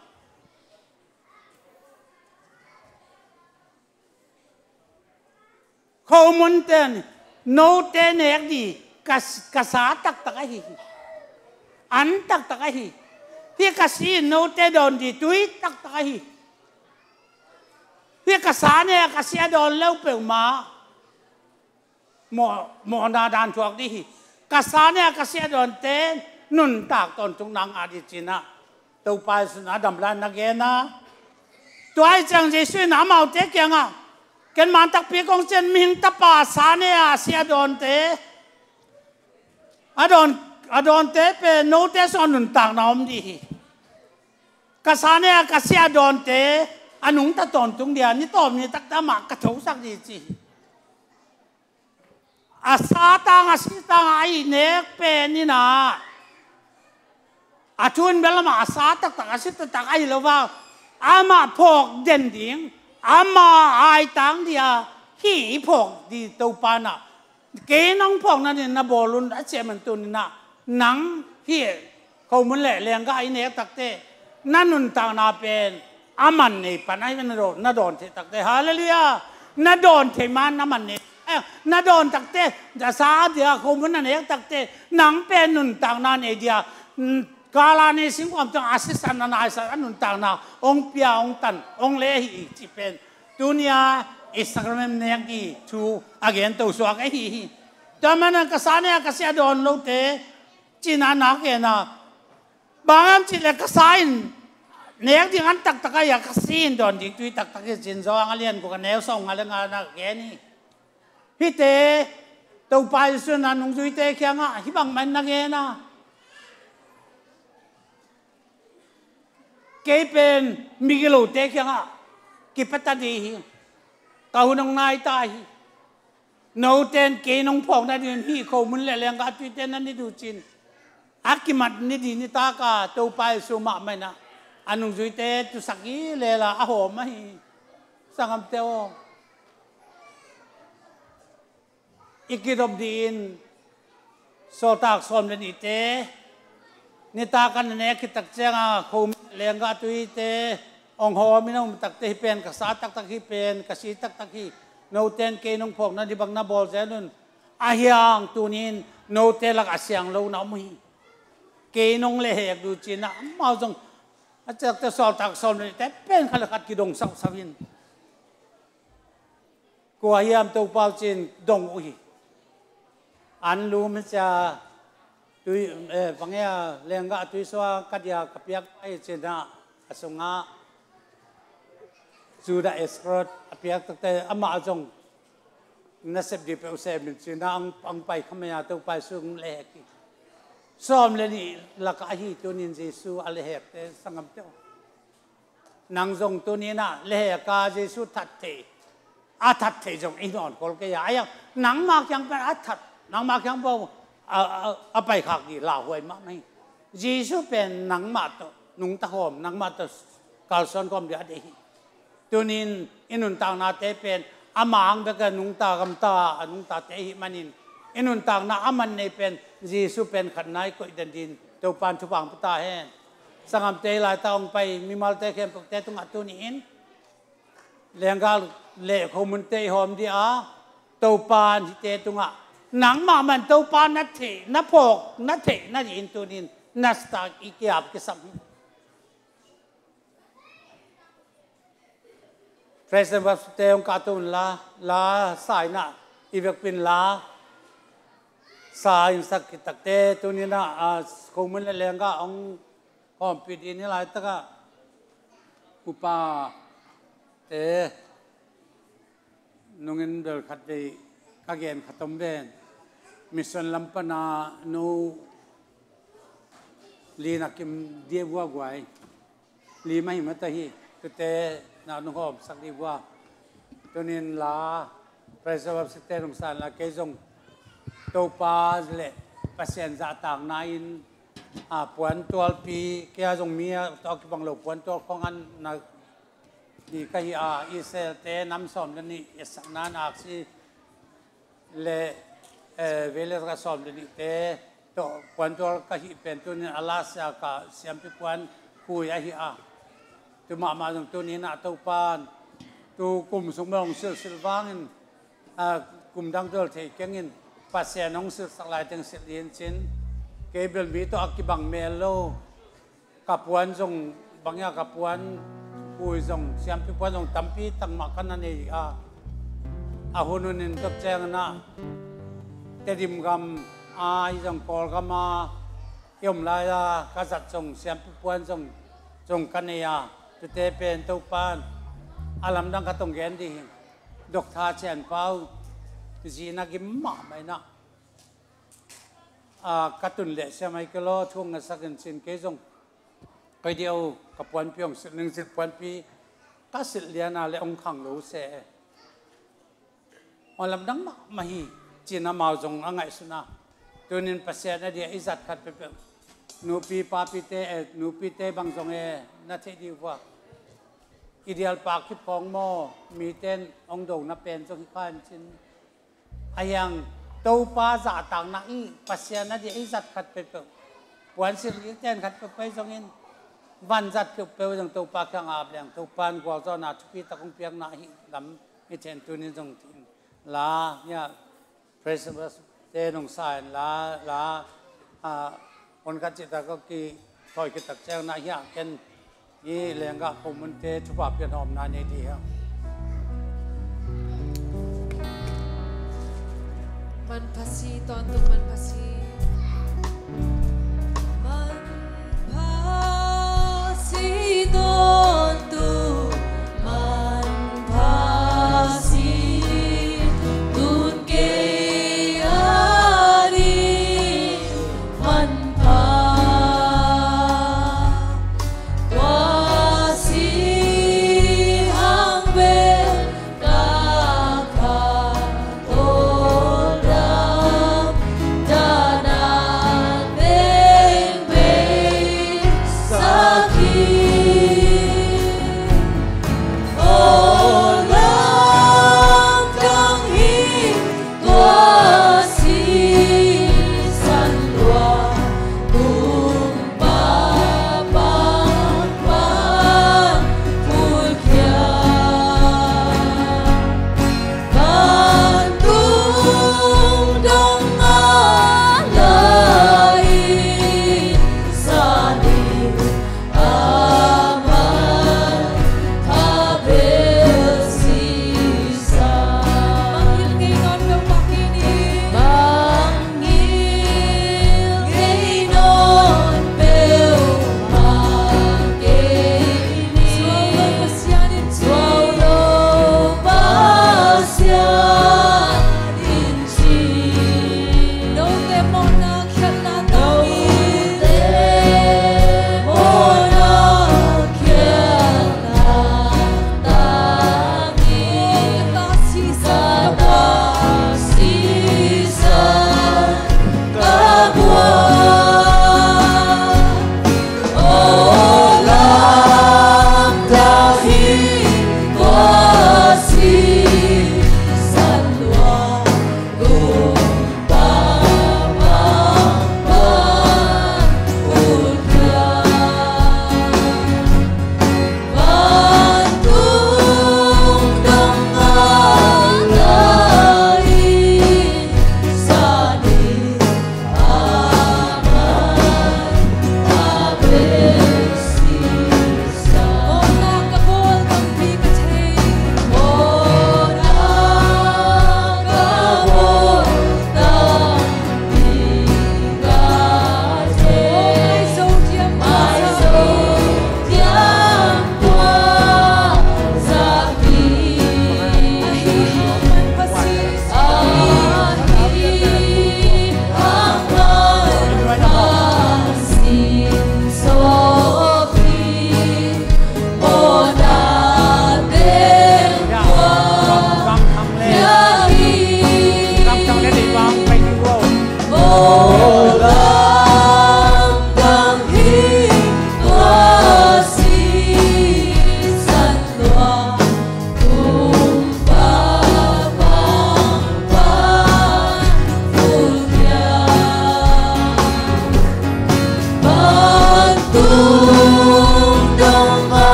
Speaker 1: โคมุนเตะโนเตะเน็กดีกษาตักไอฮีอันตักไอฮีที่กษีโนเตะโดนดีตุยตักไอฮีพี่กษาเนี่ยกษีโดนเล่าเปล่ามาหมอนาดานช่วงนี้กษาเนี่ยกษีโดนเต้ นุนตากตอนจงนางอาดิจินะตัวไปสุนัขดำลานนักเกนะตัวไอ้จังเจสุน้ำเอาเตะยังอ่ะกันมันตักปีกองเจนมิงตะป่าสาเนียเสียโดนเตะอดอนเตะเป็นโนเตสอนุนตากน้อมดีกษาเนียกษาโดนเตะอนุงตะตอนตรงเดียนี่ตอนนี้ตักตะหมากกระถูสักดีจีอาสาตังอาศิตังไอเนกเป็นนี่นะอาชวนเบลมาอาสาตักตักอาศิตักไอเลว่าอามาพกเด่นดิ่งอามาไอตังเดียฮีพกดีตัวปานะเกน้องพกนั่นนี่นะบอลุนอาเจมันตุนนะหนังฮีเขามันแหละเลี้ยงก็ไอเนกตักเตนั่นนุนตังนาเป็นอามันนี่ปนัยมันน่าโดนเทตักเตฮาเลลูยาน่าโดนเทมันน้ำมันนี่น่าโดนตักเตจะสาเดียเขามันนั่นเองตักเตหนังเป็นนุนตังนาเนเดียกาลานี่สิ่งความจงอาศิสันนาอิสระนุนตังนาองเปียองตันองเลหีที่เป็นดุนยาอิสระเมนเนียกีชูอาเกนตัวสวกไอหีแต่มันก็สาเนี่ยก็เสียโดนโลเตจีนานักเองนะบางอันจีเล็กก็สายเนียที่อันตักตะกายก็ซีนโดนดิจุยตักตะกี้จินซองเลียนกูกันแนวส่งอะไรงานนักแกนี่ฮิเตตัวไปส่วนนั้นนุ่งจุยเตะแค่งะฮิบังมันนักเองนะเกเป็นมิกิโลเตะแค่งะกิปัตตาดีกาหุนองนายตายโนเตนเกนองพอกนั่นนี่ฮีเขามันเลี้ยงกันจุยเตนั่นนี่ดูจินอากิมัดนี่ดีนี่ตากาตัวไปสุมาไม่นะอันนุ่งจุยเตะตุสักยี่เลล่ะอาโหไม่สังคมเตวอีกิรบดีนโซตากสมเลนิเตนี่ตากันเนี่ยคิดตักเจ้าเขาเลี้ยงกันตุยเตองหอมิน้องตักเตฮิเป็นกษาตักตักฮิเป็นกษีตักตักฮิโนเตนเกนองพอกนั่นที่บังนาบอลเจนุนอาเฮียงตุนินโนเตลักอาเซียงโลน้ำมีเกนองเลี้ยงดูจีน่ะมาจงอาจจะสอบตักสมเลนิเตเป็นขลักกิดงสักสวินกัวเฮียมตัวเปล่าจีนดงอุยอันรู้มันจะตุยฟังเงี้ยเลี้ยงก็ตุยสวากัดยากับยักไอเจน่าอสงะจูดาเอสโรดอภิยักตั้งแต่อามาจงนับดีเป็นอุเซมินเจน่าอังไปขมายาตัวไปสุงเล็กซ้อมเลยนี่ลักอาฮีตัวนินเจสูอะไรเหตุสังคมเจ้านางจงตัวนี้นะเล็กกาเจสูทัดเทอาทัดเทจงอินอ่อนคนก็ยังยังหนังมากยังเป็นอาทัดหนังมากยังบอกเอาไปขักดีลาวไว้มากไหมเยซูเป็นหนังมาตนุ่งตะหอมหนังมาตกาลซอนก็มีอะไรตัวนี้อินุนต่างนาเตเป็นอามังเบกันนุ่งตากำตานุ่งตาเตหิมันินอินุนต่างนาอามันในเป็นเยซูเป็นขันนายก็อินดินตัวปานชุบังพุตาแห่สังคมเตลายตองไปมีมาลเตเข้มปกเตตุงอัตุนินเลี้ยงกาเล่ขมุนเตหอมดีอาตัวปานที่เตตุงอ่ะหนังมามันตัวปานนัทเถนับพกนัทเถนัทอินตัวนินนัสตากอีกอย่างกิสัมเพรสเซนวัสเตองกาตุนลาสายน่ะอีเวกปินลาสายสักกิตักเตตัวนี้นะคงมันเลี้ยงก็องหอมปิดอินนี่หลายตะกะอุปาเตนงเงินเดินขัดดีกางเกงขัดต้มเบนมิสันลัมปนาโนลีนักกิมเดียบัวกวยลีไม่มาตะฮีตัวเตนานุหอมสักดีว่าตัวนี้ลาเพรสวับสเตนงสารลาเกจงตัวปาเล่ปัสเซนจะต่างนายปวนตัวปีแกจงมีตอกบังหลบปวนตัวของอันนักนี่ก็อิสราเอลน้ำส้มนี่สักนานอักษีเล่เวลาส้มนี่เตตัวปวนตัวก็ฮิเป็นตัวนี้อาลาสยาก็เสียมพิปวนคุยตัวมาตรงตัวนี้นะตัวปานตัวกลุ่มสมรองสิลวางินกลุ่มดังเดิลเทกิงินปัสเซียนองสิลสลายถึงสิลีนชินเกเบลมีตัวอักบังเมโลกับปวนจงบางอย่างกับปวนคุยจงเสียมพิปวนจงตั้มปีตั้งมากันนั่นเองหุ่นนินกับแจงนะเตดิมกำจงกอลกำมา yom lai la kasat song siam puan song kania tu te pen tu pan alam dang katong gen di dok tha chen pau tu si na kim ma mai na katun le se mai ke lo thung na sakin sin ke songไปเดียวกับวันเพียง1 วันปีก็สิเลียนาและองค์ขังรู้เสอลำดังมาฮีจีนมาจงอ่างไงสุนาตัวนี้ภาษาเนี่ยเดียอิจัดขัดไปเป็นนูปีปาปีเตนูปีเตบางจงนาทีดีว่าอีเดียลปากที่พองโมมีเต้นองดงนับเป็นจงที่ข้านชินไอยังตัวปาจ่าต่างนักอีภาษาเนี่ยเดียอิจัดขัดไปเป็นวันสิเลียเต้นขัดไปจงอินวันจัดคือเปลวจังตัวปากข้างอาบแรงตัวปานกว่าเจ้าหน้าที่ตะคงเพียงหน้าหิลำไม่เช่นตัวนี้จงทิ้งลาเนี่ยเพรสเบสเตนงสายลาคนกัจจิตาก็กี่ถอยกิตักแจ้งหน้าหิเกันยี่แรงก็ผมมันเตชุบเปลี่ยนหอมนานดีครับ
Speaker 2: มันภาษีตอนตุมันภาษี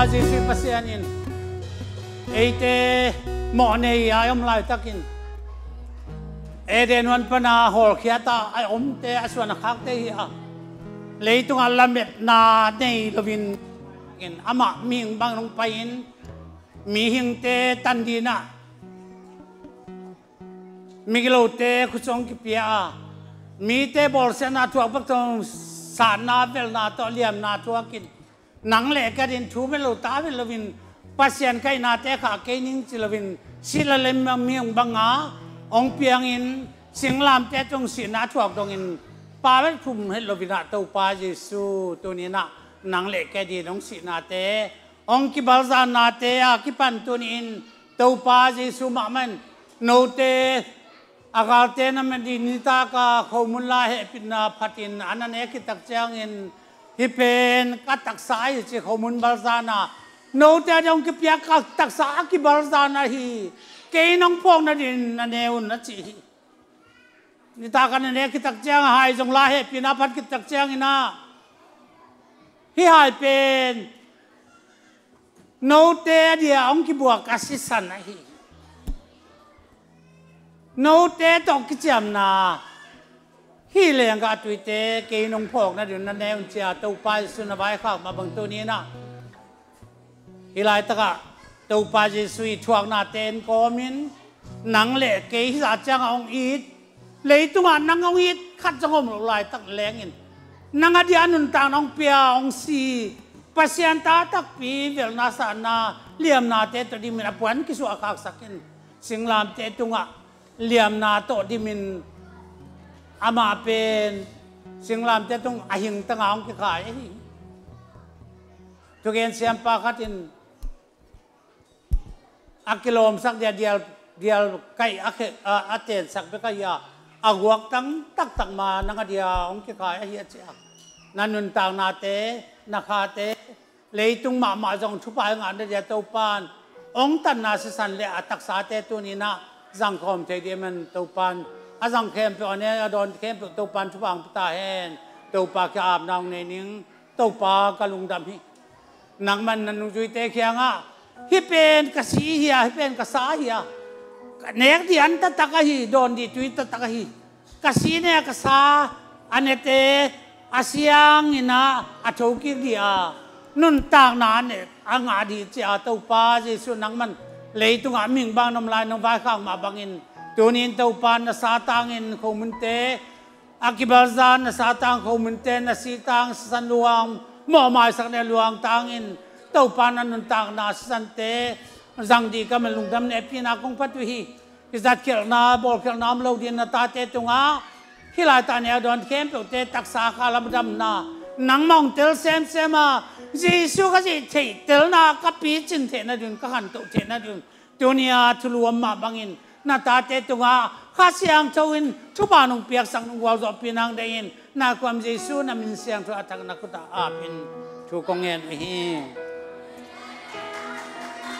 Speaker 1: Jesu pasianin eite mo nei ayam lai takin เดนวันปนาหอลเขียตาไออมเตอส่วนขักเตฮีอะเลยตุงอัลลาเม็ดนาในลวินกินอามามีงบางลงไปอินมีหิงเตตันดีนะมีกิโลเตคุซองกิเปียมีเตบอลเซนาทัวปักตงสารนาเวลนาตอเลียมนาทัวกินหนังเล็กกันดินทูเมโลตาเวลวินปัสยันไกนาเตขาเกนิงจิลวินสิลเลมมีงบังอาองเปียงอินสิงลามเตจงสีนาทัวดงอินปาเวทุมให้ลวินาตัวปาเยซูตัวนี้นะหนังเล็กกันดินองสีนาเตองกิบาลซานาเตอากิปันตัวนี้ตัวปาเยซูมามันโนเตอากาศเตนมันดีนิตากาข้อมูลลาเหปินาพัดินอันนั้นเอกิตักเจียงอินฮิเป็นกัตักสายจีข้อมูลบาลซานาโนเตจงกิเปียกัตักสากิบาลซานาฮีเกยน้องพงนัดินนันเออุนนัจีนิตากันเอกิตักเจียงหายจงลาเหปินาพัดกิตักเจียงอินาฮิหายเป็นโนเตเดียองกิบัวกัสิสันนะฮีโนเตตอกกิจามนาฮีเลียงกาตุยเตเกยนงพอกนะเดี๋ยวนั้นแนวเจียตัวไปสุนบายข้าวมาบังตัวนี้นะฮิไลตะกะตัวไปจะสุยทวงนาเตนกอมินหนังเละเกยสัจจังองอีดเลยตัวนังองอีดขัดจังอมลายตักแรงอินนังอดียนุนตางน้องเปียองซีปัสยันตาตักปีเวลนาสานาเลียมนาเตตัวดีมินอปวนกิสุอาคักสักินสิงลามเตตุงะเลียมนาโตดิมินอามาเป็นสิงลามจะต้องอาหิงตั้งเอาขี้ขายทุกเอ็นเสียมปาคัดินอักกิโลมสักเดียวไก่อัเตนสักเบกยาอากวกตั้งตักมานังเดียองขี้ขายเฮียเจ้านันนุนต่างนาเตนักขาเตเลยตุงมาจงทุบายงานเดียเต้าปานองตันนาสิสันเลอตักษาเตตัวนี้นะสังคมเทเดียมันตัวปันอาสังเข้มไปอันนี้โดนเข้มตัวปันทุบางตาแหนตัวปากอาบนางในนิ้งตัวปากลุงดำฮีนังมันนันจุยเตะเขียงอ่ะฮิเป็นกษีเฮียฮิเป็นกษาเฮียเนกที่อันตะตะกะฮีโดนดีจุยตะตะกะฮีกษีเนี่ยกษาอันเนเตอาเซียงอินะอาโชกิเดียนุ่นต่างนานเนี่ยอ่างอดีตจะตัวปาจะสุนังมันเลยตุงอามิงบางน้ำลายน้ำวายข้างมาบางอินตัวนี้ตัวปานนาซาตังอินเขามุนเตอากิบาซานนาซาตังเขามุนเตนาสีตังสันลวงหม้อไม้สักในลวงตังอินตัวปานนันตังนาสันเตจังดีก็มันลุงดำเนปีนักคงพัดวิฮิจัดเขียนนาบอกเขียนน้ำเราดินนาตาเตตุงอาฮิลายตาเนี่ยโดนเข้มเตตักษาคาลำดำนานังมองเตลเซมมายิสุก็จะเทเตลนากับปีจินเทนะดุนก็หันตุเทนะดุนตัวนี้ทุลวมมาบังอินนาตาเตตุงาข้าเสียงทวินทุบานุเปียกสังนุวาจอปีนังได้ยินนาความยิสุนามินเสียงทุอาทักนักุตาอาบินทุกงเงินฮี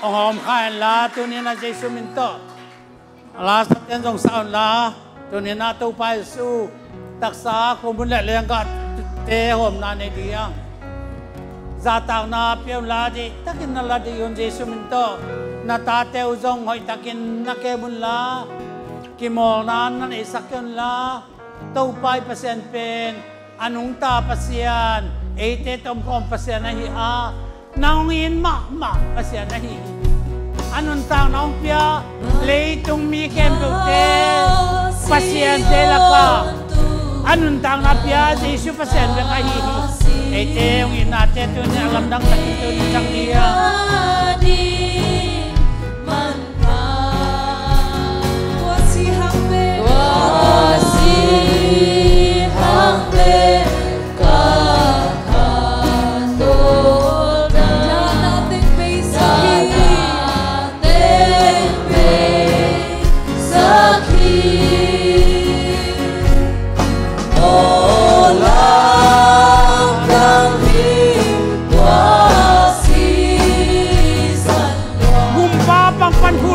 Speaker 1: องหอมข้าลาตัวนี้นายิสุมินโตลาสัตย์จงสาวลาตัวนี้นาตัวไปสู้ตักษาคุมบุญเลี้ยงกัดเตะหอมนาในเดียงซาตางนาเปียวลาดิตักินนาลาดิยนเจสุมินโตนาตาเตวจงหอยตักินนักเก็บุญลากิมอนันนันเอสักกันลาตัวไปเปอร์เซ็นต์เป็นอนุงตาเปอร์เซ็นต์เอเตตอมคอมเปอร์เซ็นต์นะฮีอาน้องอินมาเปอร์เซ็นต์นะฮีอนุนตางน้องเปียเลยตุงมีเข้มตุเตเปอร์เซ็นต์เตละกาอนุนตางนับเปียเจสุเปอร์เซ็นต์เบกาฮีเอเตองอินนาเตตุเนี่ยลำดังตักตุนจังเดียปันพู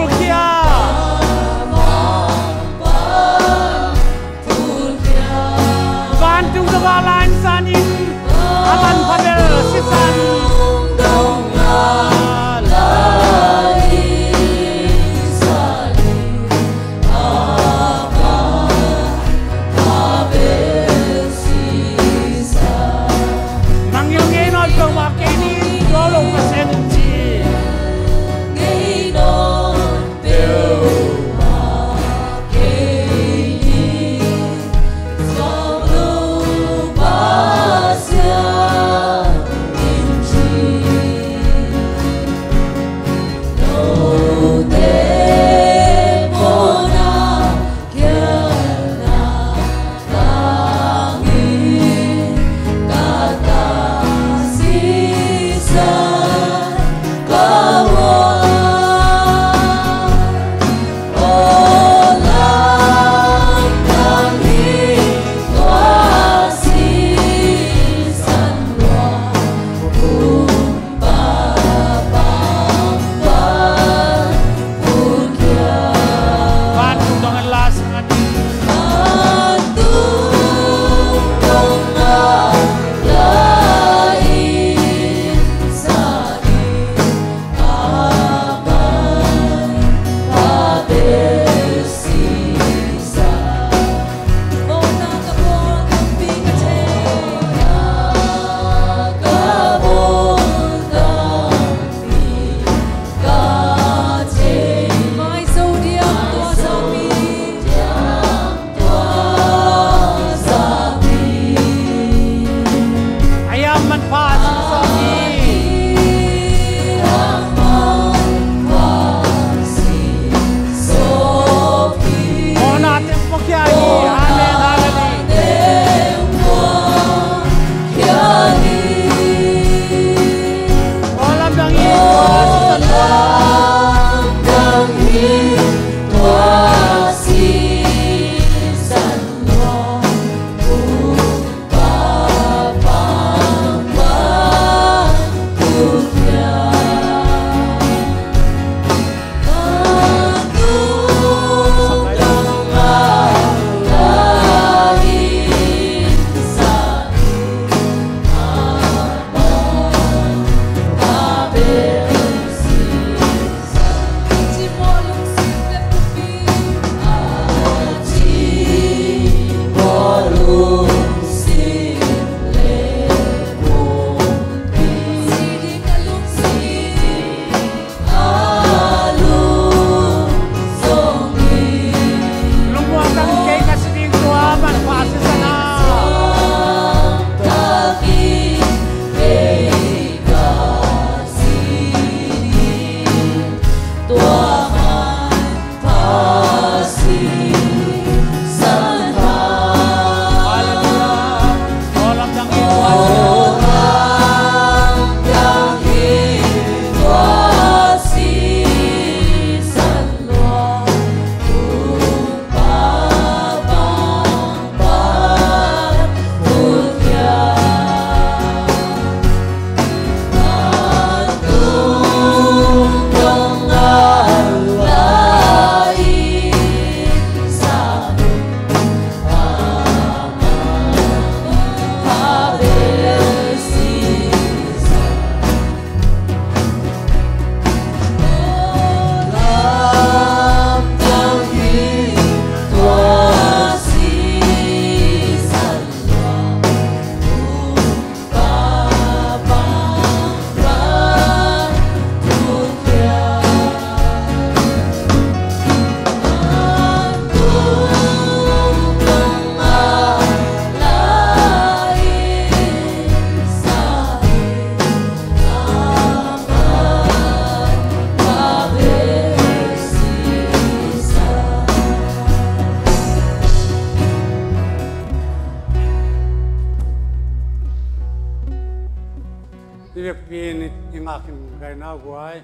Speaker 1: việc pin những akin cái nào quay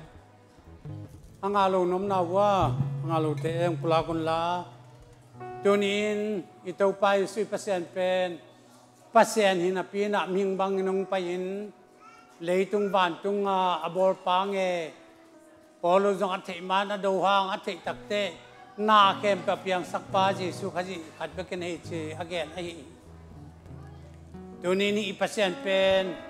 Speaker 1: ang alo nom na wa ang alo te ang pula kun la tunin ito pa sui pasien hinapina ming bang nong payin leitung ban tung abor pange polo jong athei mana do hang athei takte na kem pa piang sakpa Jesu khaji khat beken he che again ai tunin i pasien pen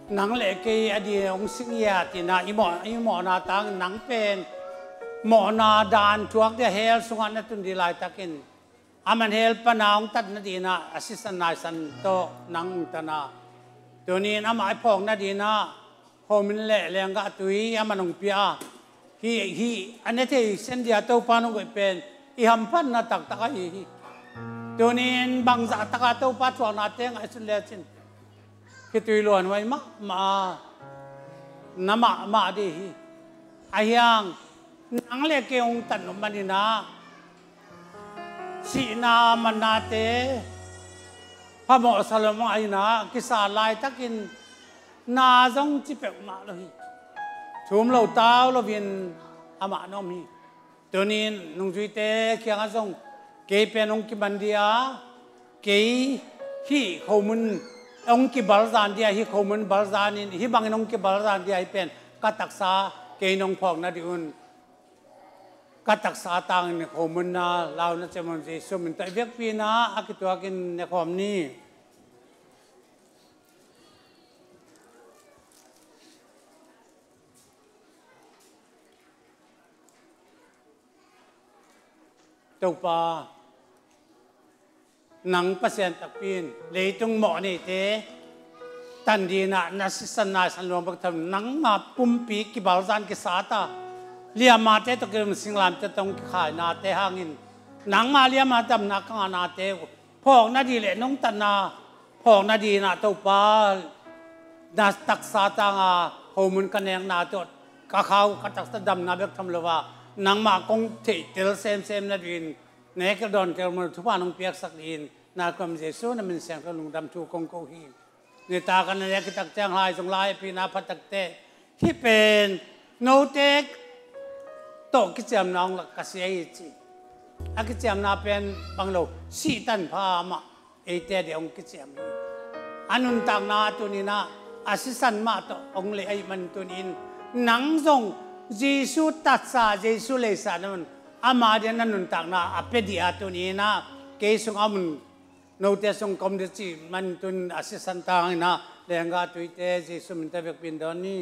Speaker 1: nang le ke adi ong sing ya ti na imo na tang nang pen mo na dan chuak de hel sunga na tun di lai takin aman hel panaung tat na di na assistant na san to nang tana tunin ama ai phong na di na homin le lenga tui amanong pia hi anete sen dia to panong ko pen i hampan na tak tak hi tunin bangza taka to pa chuak na teng ai sun le chin cái tùy luận vậy mà nằm mà đi ai yang nang le ke ông tận ông bani na si na manate pamo salom ai na kisa lai takin na jong chi pe ma lo hi thum lo tao lo vin ama nom hi tonin nung jui te kyang jong ke pe nong ki bandia ke hi khomun ông ki balzan dia hi khomun balzan in hi bangin ông ki balzan dia hi pen ka taksa ke nong phok na diun ka taksa tang ni khomun na law na chemon je sumin ta vek pi na akitwa kin ne khom ni tau pa nang pasien takpin leitung mo ni te tan di na nasisan na san lom bak tham nang ma pumpi ki balzan ki sata lia ma te to kem singlam te tong ki khai na te hangin nang ma lia ma tam na ka na te phok na di le nong tan na phok na di na to pa na tak sata nga homun kaneng na to ka khau ka tak sa dam na bek tham lowa nang ma kong the tel sem na din ne ka don kel mo thupa nong piak sak din na kam Jesu na min sang ka lung dam thu kong ko hi ne ta kan ne ki tak chang hai jong lai pi na phatak te hi pen no tek to ki cham nong la ka sei chi a ki cham na pen bang lo si tan pha ma e te de ong ki cham ni anun tang na tu ni na asisan ma to ong le ai man tu in nang jong Jesu tat sa Jesu le sa non ama de nanun tang na apedia tu ni na ke sung amun no te sung kom de chi man tun asisan tang na lenga tuite Jesu min ta bek pin don ni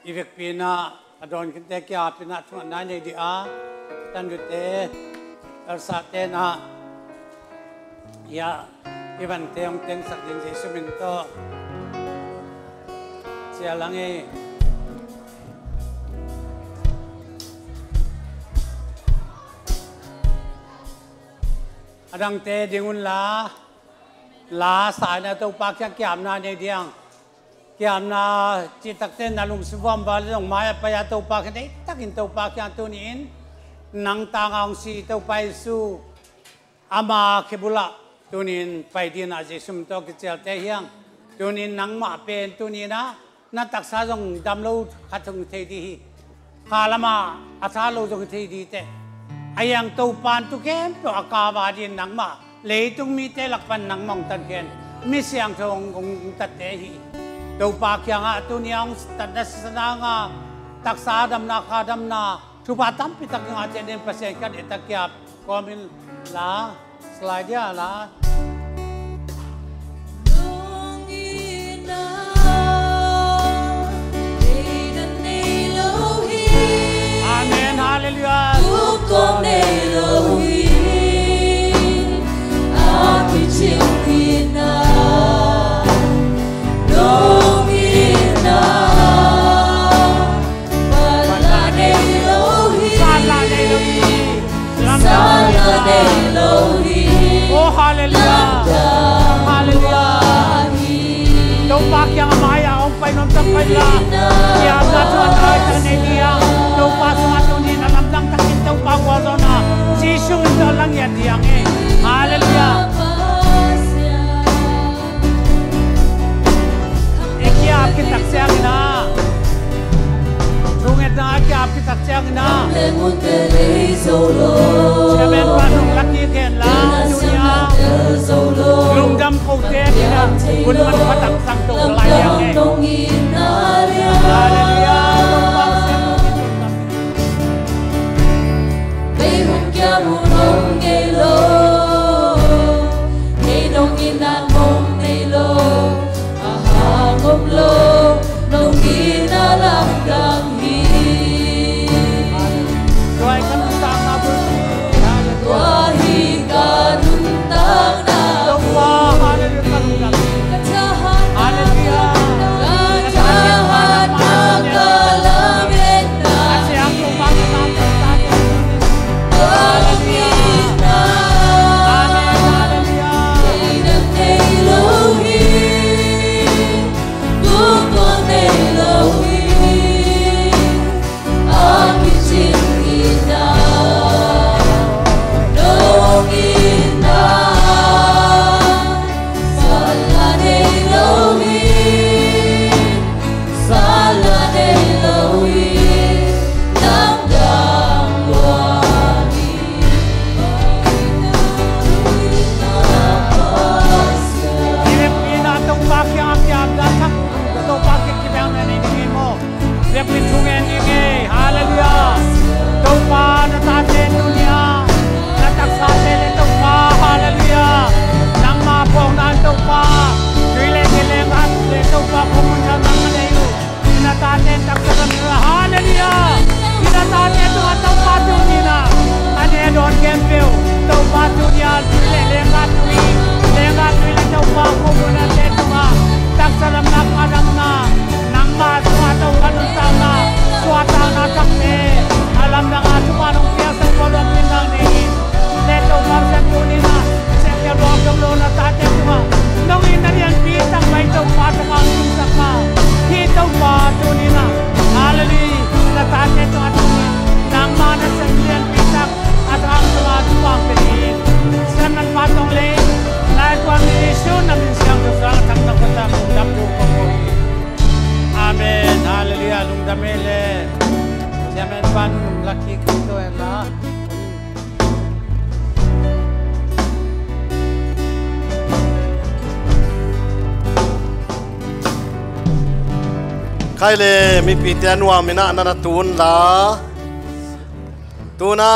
Speaker 1: ivek pina adon kinte kya pina thun na ne di a tan du te sa te na ya iban te ong teng sak din Jesu min to sia lang e adang te dingun la sai na to pa kya kyam na ne diang kyam na chi tak te na lung suwam ba long maya pa ya to pa ke dei takin to pa kya to ni in nang tangang si to pa su ama khebula tunin pai din a Jesu to ki chel te hiang tunin nang ma pen tunin na taksa jong dam lo khathung thei di khalama atha lo jong thei di te ayang to pan tu ken to akawa din nang ma leitung mi te lakpan nang mong tan ken mi siang thong ong tat te hi to pa kya nga tu niang tadas sana nga taksa dam na kha dam na thupa tam pi tak nga che den pasien kan etakya komin la slide ya la amen hallelujah
Speaker 3: con Elohim aki chimkina domina Salan Elohim Salan Elohim
Speaker 1: oh hallelujah hallelujah dong pak yang maya ong pai nom tak pai la ya na tuan ai tan ne dia dong pa sma tu ni na lam dang takin dong pa wa zona si dia diang haleluya ekia kita siang na runget na ekia kita siang na semen panung laki ken la dunia lungdam kau te kita pun man patak sang tu layang haleluya
Speaker 4: ใครเลยมีปีเตียนว่ามีน่านาตูนละตูน่า